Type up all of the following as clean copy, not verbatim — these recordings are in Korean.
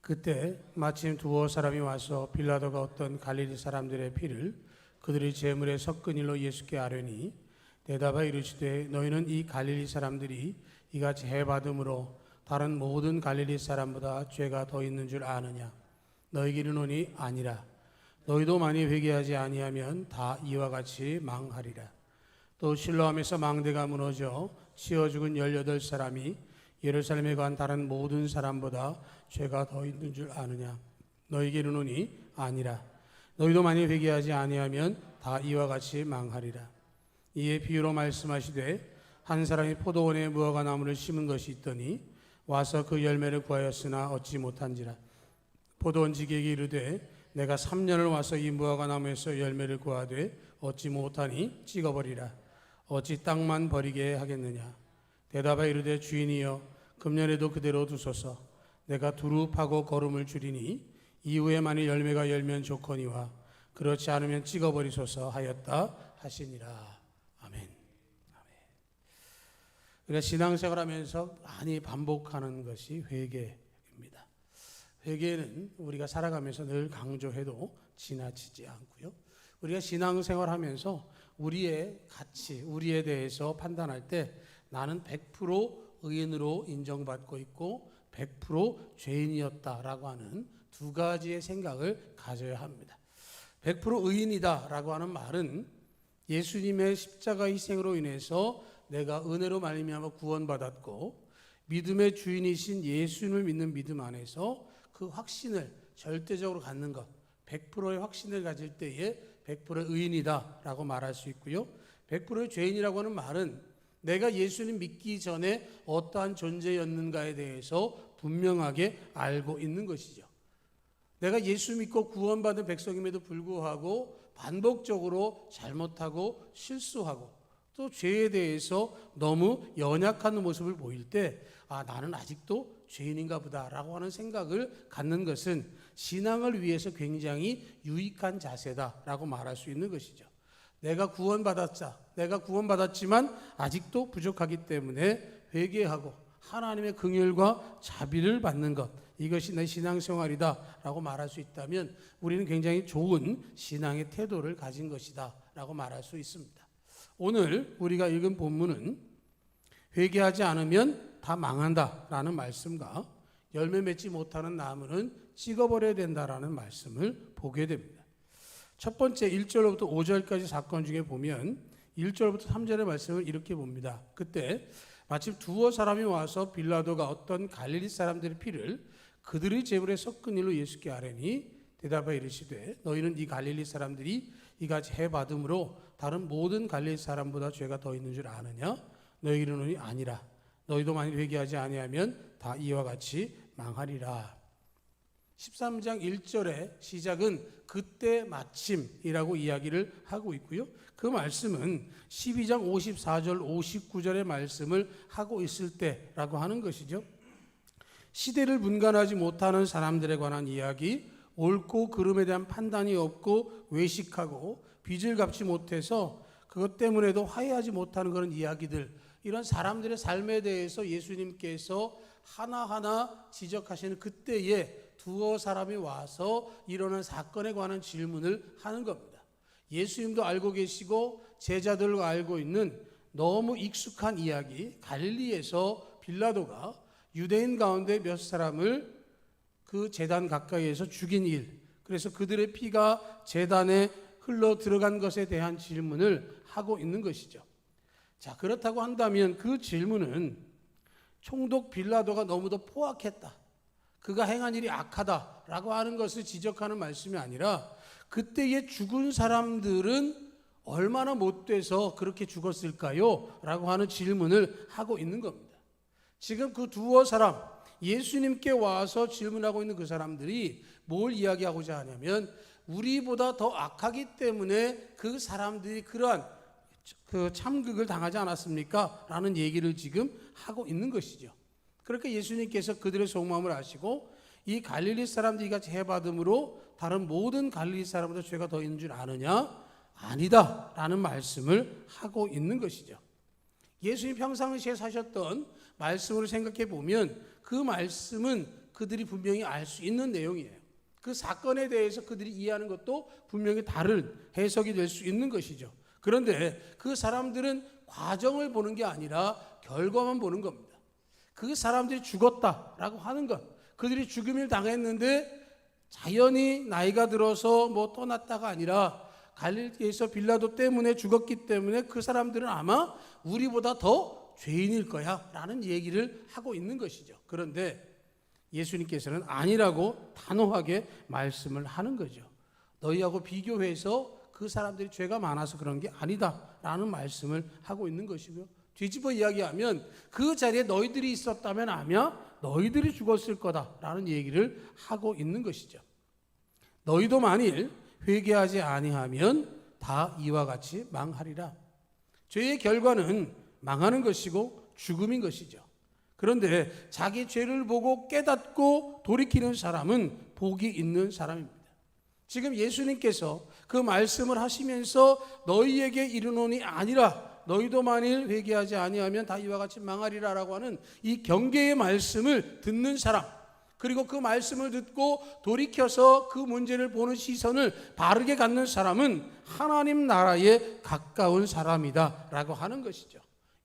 그때 마침 두어 사람이 와서 빌라도가 어떤 갈릴리 사람들의 피를 그들의 제물에 섞은 일로 예수께 아뢰니 대답하여 이르시되 너희는 이 갈릴리 사람들이 이같이 해받음으로 다른 모든 갈릴리 사람보다 죄가 더 있는 줄 아느냐? 너희에게 이르노니 아니라. 너희도 만일 회개하지 아니하면 다 이와 같이 망하리라. 또 실로암에서 망대가 무너져 치어 죽은 18사람이 예루살렘에 간 다른 모든 사람보다 죄가 더 있는 줄 아느냐? 너희에게 이르노니 아니라. 너희도 만일 회개하지 아니하면 다 이와 같이 망하리라. 이에 비유로 말씀하시되 한 사람이 포도원에 무화과 나무를 심은 것이 있더니 와서 그 열매를 구하였으나 얻지 못한지라. 포도원지기에게 이르되 내가 3년을 와서 이 무화과 나무에서 열매를 구하되 얻지 못하니 찍어버리라. 어찌 땅만 버리게 하겠느냐? 대답하여 이르되 주인이여 금년에도 그대로 두소서. 내가 두루 파고 거름을 줄이니 이후에 만일 열매가 열면 좋거니와 그렇지 않으면 찍어버리소서 하였다 하시니라. 아멘. 우리가 신앙생활하면서 많이 반복하는 것이 회개입니다. 회개는 우리가 살아가면서 늘 강조해도 지나치지 않고요. 우리가 신앙생활하면서 우리의 가치, 우리에 대해서 판단할 때 나는 100% 의인으로 인정받고 있고 100% 죄인이었다라고 하는 두 가지의 생각을 가져야 합니다. 100% 의인이다라고 하는 말은 예수님의 십자가 희생으로 인해서 내가 은혜로 말미암아 구원받았고 믿음의 주인이신 예수님을 믿는 믿음 안에서 그 확신을 절대적으로 갖는 것, 100%의 확신을 가질 때에 100%의 의인이다라고 말할 수 있고요. 100%의 죄인이라고 하는 말은 내가 예수님 믿기 전에 어떠한 존재였는가에 대해서 분명하게 알고 있는 것이죠. 내가 예수 믿고 구원받은 백성임에도 불구하고 반복적으로 잘못하고 실수하고 또 죄에 대해서 너무 연약한 모습을 보일 때 나는 아직도 죄인인가 보다라고 하는 생각을 갖는 것은 신앙을 위해서 굉장히 유익한 자세다라고 말할 수 있는 것이죠. 내가 구원받았지만 아직도 부족하기 때문에 회개하고 하나님의 긍휼과 자비를 받는 것, 이것이 내 신앙생활이다라고 말할 수 있다면 우리는 굉장히 좋은 신앙의 태도를 가진 것이다라고 말할 수 있습니다. 오늘 우리가 읽은 본문은 회개하지 않으면 다 망한다라는 말씀과 열매 맺지 못하는 나무는 찍어버려야 된다라는 말씀을 보게 됩니다. 첫 번째 1절부터 5절까지 사건 중에 보면 1절부터 3절의 말씀을 이렇게 봅니다. 그때 마침 두어 사람이 와서 빌라도가 어떤 갈릴리 사람들의 피를 그들의 제물에 섞은 일로 예수께 아뢰니 대답하여 이르시되 너희는 이 갈릴리 사람들이 이같이 해받음으로 다른 모든 갈릴리 사람보다 죄가 더 있는 줄 아느냐? 너희에게 이르노니 아니라. 너희도 만일 회개하지 아니하면 다 이와 같이 망하리라. 13장 1절의 시작은 그때 마침이라고 이야기를 하고 있고요. 그 말씀은 12장 54절 59절의 말씀을 하고 있을 때라고 하는 것이죠. 시대를 분간하지 못하는 사람들에 관한 이야기, 옳고 그름에 대한 판단이 없고 외식하고 빚을 갚지 못해서 그것 때문에도 화해하지 못하는 그런 이야기들, 이런 사람들의 삶에 대해서 예수님께서 하나하나 지적하시는 그때에 두어 사람이 와서 일어난 사건에 관한 질문을 하는 겁니다. 예수님도 알고 계시고 제자들과 알고 있는 너무 익숙한 이야기, 갈릴리에서 빌라도가 유대인 가운데 몇 사람을 그 제단 가까이에서 죽인 일, 그래서 그들의 피가 제단에 흘러 들어간 것에 대한 질문을 하고 있는 것이죠. 자, 그렇다고 한다면 그 질문은 총독 빌라도가 너무도 포악했다, 그가 행한 일이 악하다라고 하는 것을 지적하는 말씀이 아니라 그때에 죽은 사람들은 얼마나 못돼서 그렇게 죽었을까요? 라고 하는 질문을 하고 있는 겁니다. 지금 그 두어 사람, 예수님께 와서 질문하고 있는 그 사람들이 뭘 이야기하고자 하냐면 우리보다 더 악하기 때문에 그 사람들이 그러한 그 참극을 당하지 않았습니까? 라는 얘기를 지금 하고 있는 것이죠. 그러니까 예수님께서 그들의 속마음을 아시고 이 갈릴리 사람들이 같이 해받음으로 다른 모든 갈릴리 사람보다 죄가 더 있는 줄 아느냐? 아니다 라는 말씀을 하고 있는 것이죠. 예수님 평상시에 사셨던 말씀으로 생각해 보면 그 말씀은 그들이 분명히 알 수 있는 내용이에요. 그 사건에 대해서 그들이 이해하는 것도 분명히 다른 해석이 될 수 있는 것이죠. 그런데 그 사람들은 과정을 보는 게 아니라 결과만 보는 겁니다. 그 사람들이 죽었다라고 하는 것, 그들이 죽음을 당했는데 자연히 나이가 들어서 뭐 떠났다가 아니라 갈릴리에서 빌라도 때문에 죽었기 때문에 그 사람들은 아마 우리보다 더 죄인일 거야 라는 얘기를 하고 있는 것이죠. 그런데 예수님께서는 아니라고 단호하게 말씀을 하는 거죠. 너희하고 비교해서 그 사람들이 죄가 많아서 그런 게 아니다 라는 말씀을 하고 있는 것이고요. 뒤집어 이야기하면 그 자리에 너희들이 있었다면 아마 너희들이 죽었을 거다라는 얘기를 하고 있는 것이죠. 너희도 만일 회개하지 아니하면 다 이와 같이 망하리라. 죄의 결과는 망하는 것이고 죽음인 것이죠. 그런데 자기 죄를 보고 깨닫고 돌이키는 사람은 복이 있는 사람입니다. 지금 예수님께서 그 말씀을 하시면서 너희에게 이르노니 아니라 너희도 만일 회개하지 아니하면 다 이와 같이 망하리라라고 하는 이 경계의 말씀을 듣는 사람, 그리고 그 말씀을 듣고 돌이켜서 그 문제를 보는 시선을 바르게 갖는 사람은 하나님 나라에 가까운 사람이다 라고 하는 것이죠.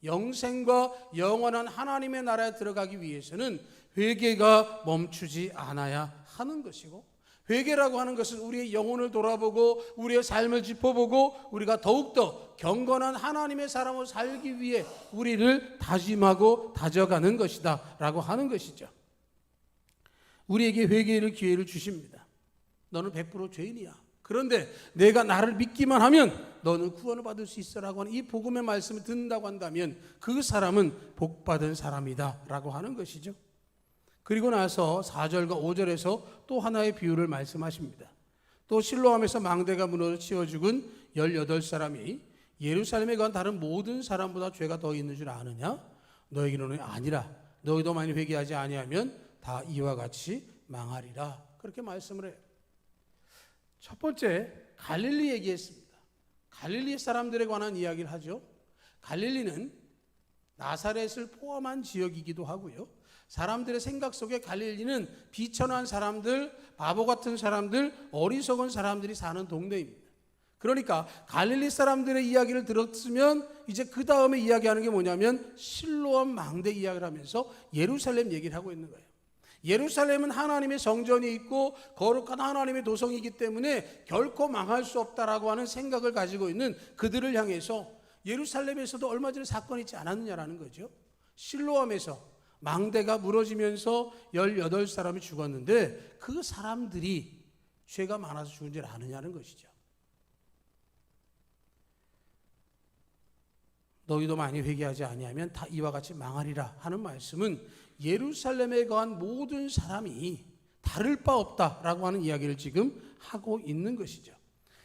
영생과 영원한 하나님의 나라에 들어가기 위해서는 회개가 멈추지 않아야 하는 것이고, 회개라고 하는 것은 우리의 영혼을 돌아보고 우리의 삶을 짚어보고 우리가 더욱더 경건한 하나님의 사람으로 살기 위해 우리를 다짐하고 다져가는 것이다 라고 하는 것이죠. 우리에게 회개의 기회를 주십니다. 너는 100% 죄인이야. 그런데 내가 나를 믿기만 하면 너는 구원을 받을 수 있어라고 하는 이 복음의 말씀을 듣는다고 한다면 그 사람은 복받은 사람이다 라고 하는 것이죠. 그리고 나서 4절과 5절에서 또 하나의 비유를 말씀하십니다. 또 실로암에서 망대가 무너져 치워 죽은 18사람이 예루살렘에 간 다른 모든 사람보다 죄가 더 있는 줄 아느냐? 너에게는 아니라 너희도 많이 회개하지 아니하면 다 이와 같이 망하리라. 그렇게 말씀을 해요. 첫 번째, 갈릴리 얘기했습니다. 갈릴리 사람들에 관한 이야기를 하죠. 갈릴리는 나사렛을 포함한 지역이기도 하고요. 사람들의 생각 속에 갈릴리는 비천한 사람들, 바보 같은 사람들, 어리석은 사람들이 사는 동네입니다. 그러니까 갈릴리 사람들의 이야기를 들었으면 이제 그 다음에 이야기하는 게 뭐냐면 실로암 망대 이야기를 하면서 예루살렘 얘기를 하고 있는 거예요. 예루살렘은 하나님의 성전이 있고 거룩한 하나님의 도성이기 때문에 결코 망할 수 없다라고 하는 생각을 가지고 있는 그들을 향해서 예루살렘에서도 얼마 전에 사건이 있지 않았느냐라는 거죠. 실로암에서 망대가 무너지면서 18사람이 죽었는데 그 사람들이 죄가 많아서 죽은 줄 아느냐는 것이죠. 너희도 많이 회개하지 아니하면 다 이와 같이 망하리라 하는 말씀은 예루살렘에 거한 모든 사람이 다를 바 없다라고 하는 이야기를 지금 하고 있는 것이죠.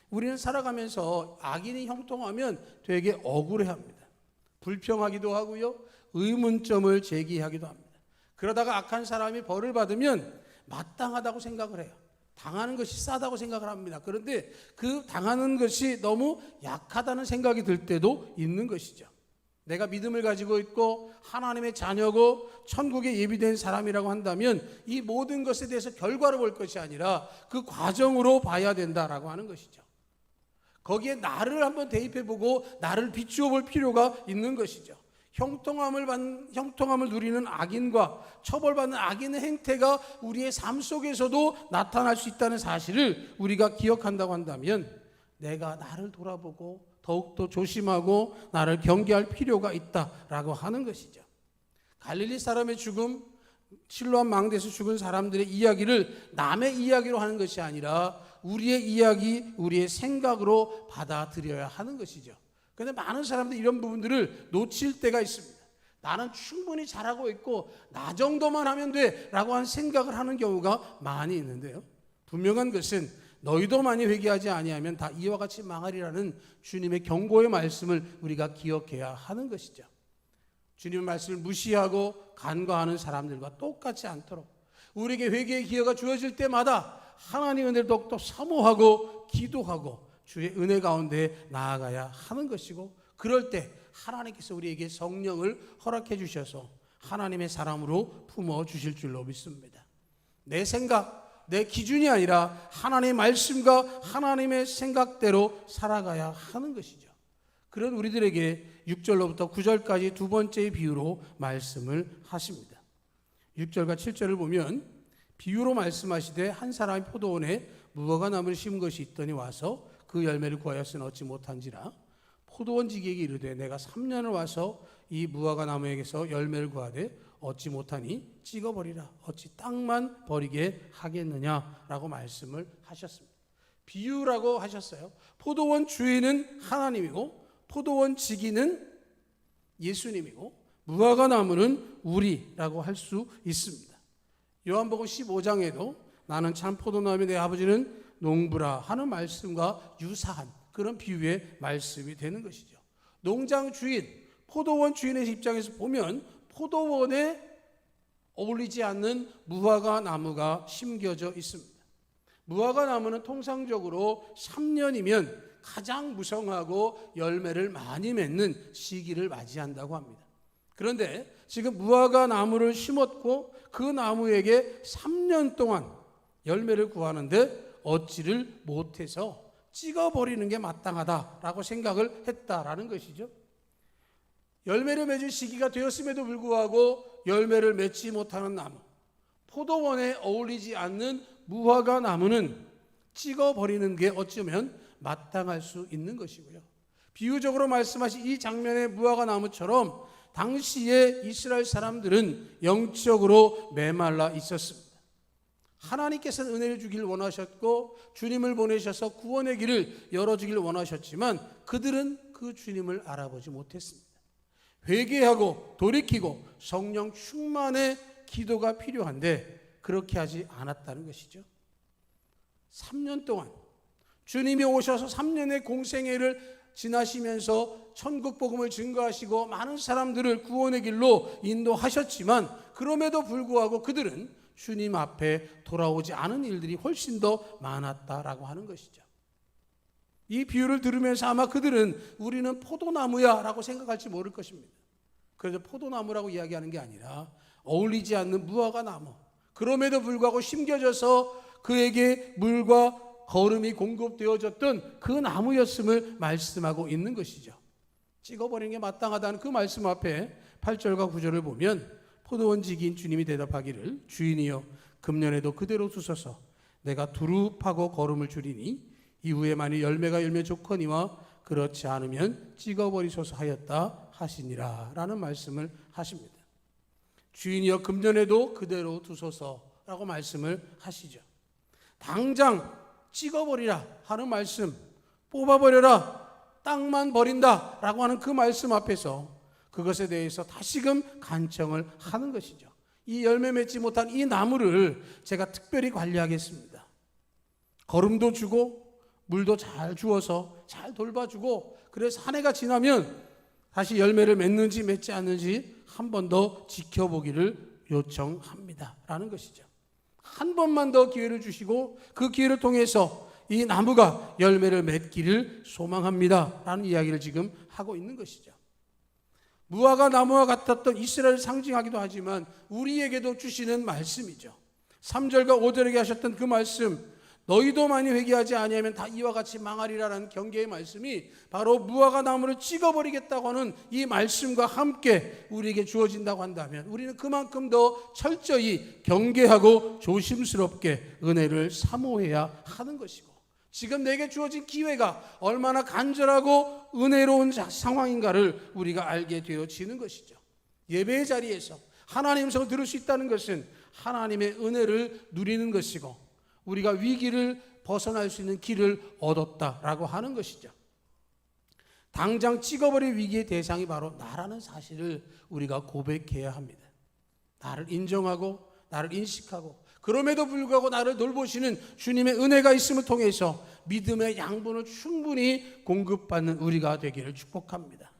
우리는 살아가면서 악인이 형통하면 되게 억울해합니다. 불평하기도 하고요, 의문점을 제기하기도 합니다. 그러다가 악한 사람이 벌을 받으면 마땅하다고 생각을 해요. 당하는 것이 싸다고 생각을 합니다. 그런데 그 당하는 것이 너무 약하다는 생각이 들 때도 있는 것이죠. 내가 믿음을 가지고 있고 하나님의 자녀고 천국에 예비된 사람이라고 한다면 이 모든 것에 대해서 결과를 볼 것이 아니라 그 과정으로 봐야 된다라고 하는 것이죠. 거기에 나를 한번 대입해보고 나를 비추어 볼 필요가 있는 것이죠. 형통함을 누리는 악인과 처벌받는 악인의 행태가 우리의 삶 속에서도 나타날 수 있다는 사실을 우리가 기억한다고 한다면 내가 나를 돌아보고 더욱더 조심하고 나를 경계할 필요가 있다라고 하는 것이죠. 갈릴리 사람의 죽음, 실로암 망대에서 죽은 사람들의 이야기를 남의 이야기로 하는 것이 아니라 우리의 이야기, 우리의 생각으로 받아들여야 하는 것이죠. 그런데 많은 사람들이 이런 부분들을 놓칠 때가 있습니다. 나는 충분히 잘하고 있고 나 정도만 하면 돼 라고 하는 생각을 하는 경우가 많이 있는데요, 분명한 것은 너희도 많이 회개하지 아니하면 다 이와 같이 망하리라는 주님의 경고의 말씀을 우리가 기억해야 하는 것이죠. 주님의 말씀을 무시하고 간과하는 사람들과 똑같지 않도록 우리에게 회개의 기회가 주어질 때마다 하나님의 은혜를 더욱더 사모하고 기도하고 주의 은혜 가운데 나아가야 하는 것이고, 그럴 때 하나님께서 우리에게 성령을 허락해 주셔서 하나님의 사람으로 품어 주실 줄로 믿습니다. 내 생각, 내 기준이 아니라 하나님의 말씀과 하나님의 생각대로 살아가야 하는 것이죠. 그런 우리들에게 6절로부터 9절까지 두 번째의 비유로 말씀을 하십니다. 6절과 7절을 보면 비유로 말씀하시되 한 사람이 포도원에 무화과나무를 심은 것이 있더니 와서 그 열매를 구하였으나 얻지 못한지라 포도원 지기에게 이르되 내가 3년을 와서 이 무화과나무에게서 열매를 구하되 얻지 못하니 찍어버리라. 어찌 땅만 버리게 하겠느냐라고 말씀을 하셨습니다. 비유라고 하셨어요. 포도원 주인은 하나님이고 포도원 지기는 예수님이고 무화과나무는 우리라고 할 수 있습니다. 요한복음 15장에도 나는 참 포도나무며 내 아버지는 농부라 하는 말씀과 유사한 그런 비유의 말씀이 되는 것이죠. 농장 주인, 포도원 주인의 입장에서 보면 포도원에 어울리지 않는 무화과 나무가 심겨져 있습니다. 무화과 나무는 통상적으로 3년이면 가장 무성하고 열매를 많이 맺는 시기를 맞이한다고 합니다. 그런데 지금 무화과 나무를 심었고 그 나무에게 3년 동안 열매를 구하는데 얻지를 못해서 찍어버리는 게 마땅하다라고 생각을 했다라는 것이죠. 열매를 맺을 시기가 되었음에도 불구하고 열매를 맺지 못하는 나무, 포도원에 어울리지 않는 무화과 나무는 찍어버리는 게 어쩌면 마땅할 수 있는 것이고요. 비유적으로 말씀하신 이 장면의 무화과 나무처럼 당시에 이스라엘 사람들은 영적으로 메말라 있었습니다. 하나님께서는 은혜를 주길 원하셨고 주님을 보내셔서 구원의 길을 열어주길 원하셨지만 그들은 그 주님을 알아보지 못했습니다. 회개하고 돌이키고 성령 충만의 기도가 필요한데 그렇게 하지 않았다는 것이죠. 3년 동안 주님이 오셔서 3년의 공생애를 지나시면서 천국 복음을 증거하시고 많은 사람들을 구원의 길로 인도하셨지만 그럼에도 불구하고 그들은 주님 앞에 돌아오지 않은 일들이 훨씬 더 많았다라고 하는 것이죠. 이 비유를 들으면서 아마 그들은 우리는 포도나무야 라고 생각할지 모를 것입니다. 그래서 포도나무라고 이야기하는 게 아니라 어울리지 않는 무화과 나무, 그럼에도 불구하고 심겨져서 그에게 물과 거름이 공급되어졌던 그 나무였음을 말씀하고 있는 것이죠. 찍어버리는 게 마땅하다는 그 말씀 앞에 8절과 9절을 보면 포도원 지기인 주님이 대답하기를 주인이여 금년에도 그대로 두소서 내가 두루 파고 거름을 줄이니 이후에 만일 열매가 열매 좋거니와 그렇지 않으면 찍어버리소서 하였다 하시니라 라는 말씀을 하십니다. 주인이여 금년에도 그대로 두소서라고 말씀을 하시죠. 당장 찍어버리라 하는 말씀, 뽑아버려라, 땅만 버린다 라고 하는 그 말씀 앞에서 그것에 대해서 다시금 간청을 하는 것이죠. 이 열매 맺지 못한 이 나무를 제가 특별히 관리하겠습니다. 거름도 주고 물도 잘 주어서 잘 돌봐주고 그래서 한 해가 지나면 다시 열매를 맺는지 맺지 않는지 한 번 더 지켜보기를 요청합니다 라는 것이죠. 한 번만 더 기회를 주시고 그 기회를 통해서 이 나무가 열매를 맺기를 소망합니다 라는 이야기를 지금 하고 있는 것이죠. 무화과 나무와 같았던 이스라엘을 상징하기도 하지만 우리에게도 주시는 말씀이죠. 3절과 5절에게 하셨던 그 말씀, 너희도 많이 회개하지 아니하면 다 이와 같이 망하리라라는 경계의 말씀이 바로 무화과 나무를 찍어버리겠다고 하는 이 말씀과 함께 우리에게 주어진다고 한다면 우리는 그만큼 더 철저히 경계하고 조심스럽게 은혜를 사모해야 하는 것이고, 지금 내게 주어진 기회가 얼마나 간절하고 은혜로운 상황인가를 우리가 알게 되어지는 것이죠. 예배의 자리에서 하나님 음성을 들을 수 있다는 것은 하나님의 은혜를 누리는 것이고 우리가 위기를 벗어날 수 있는 길을 얻었다라고 하는 것이죠. 당장 찍어버릴 위기의 대상이 바로 나라는 사실을 우리가 고백해야 합니다. 나를 인정하고 나를 인식하고 그럼에도 불구하고 나를 돌보시는 주님의 은혜가 있음을 통해서 믿음의 양분을 충분히 공급받는 우리가 되기를 축복합니다.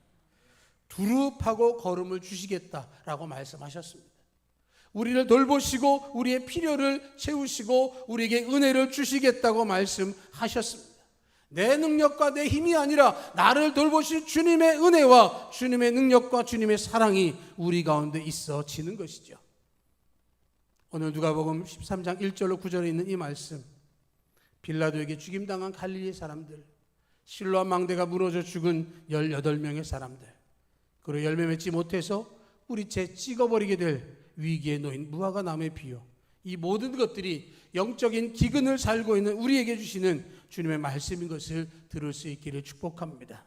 두루 파고 거름을 주시겠다라고 말씀하셨습니다. 우리를 돌보시고 우리의 필요를 채우시고 우리에게 은혜를 주시겠다고 말씀하셨습니다. 내 능력과 내 힘이 아니라 나를 돌보실 주님의 은혜와 주님의 능력과 주님의 사랑이 우리 가운데 있어지는 것이죠. 오늘 누가복음 13장 1절로 9절에 있는 이 말씀, 빌라도에게 죽임당한 갈릴리 사람들, 실로암 망대가 무너져 죽은 18명의 사람들, 그리고 열매 맺지 못해서 뿌리채 찍어버리게 될 위기에 놓인 무화과 나무의 비유, 이 모든 것들이 영적인 기근을 살고 있는 우리에게 주시는 주님의 말씀인 것을 들을 수 있기를 축복합니다.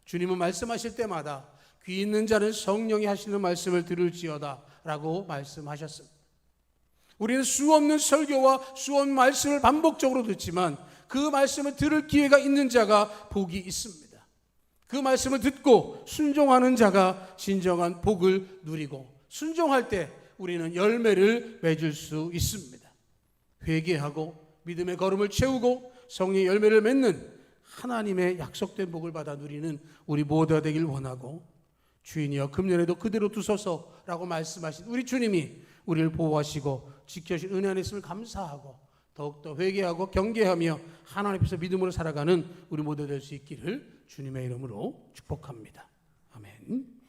주님은 말씀하실 때마다 귀 있는 자는 성령이 하시는 말씀을 들을지어다 라고 말씀하셨습니다. 우리는 수없는 설교와 수없는 말씀을 반복적으로 듣지만 그 말씀을 들을 기회가 있는 자가 복이 있습니다. 그 말씀을 듣고 순종하는 자가 진정한 복을 누리고, 순종할 때 우리는 열매를 맺을 수 있습니다. 회개하고 믿음의 걸음을 채우고 성령의 열매를 맺는 하나님의 약속된 복을 받아 누리는 우리 모두가 되길 원하고, 주인이여 금년에도 그대로 두소서라고 말씀하신 우리 주님이 우리를 보호하시고 지켜주신 은혜 안에 있음을 감사하고 더욱더 회개하고 경계하며 하나님 앞에서 믿음으로 살아가는 우리 모두 될 수 있기를 주님의 이름으로 축복합니다. 아멘.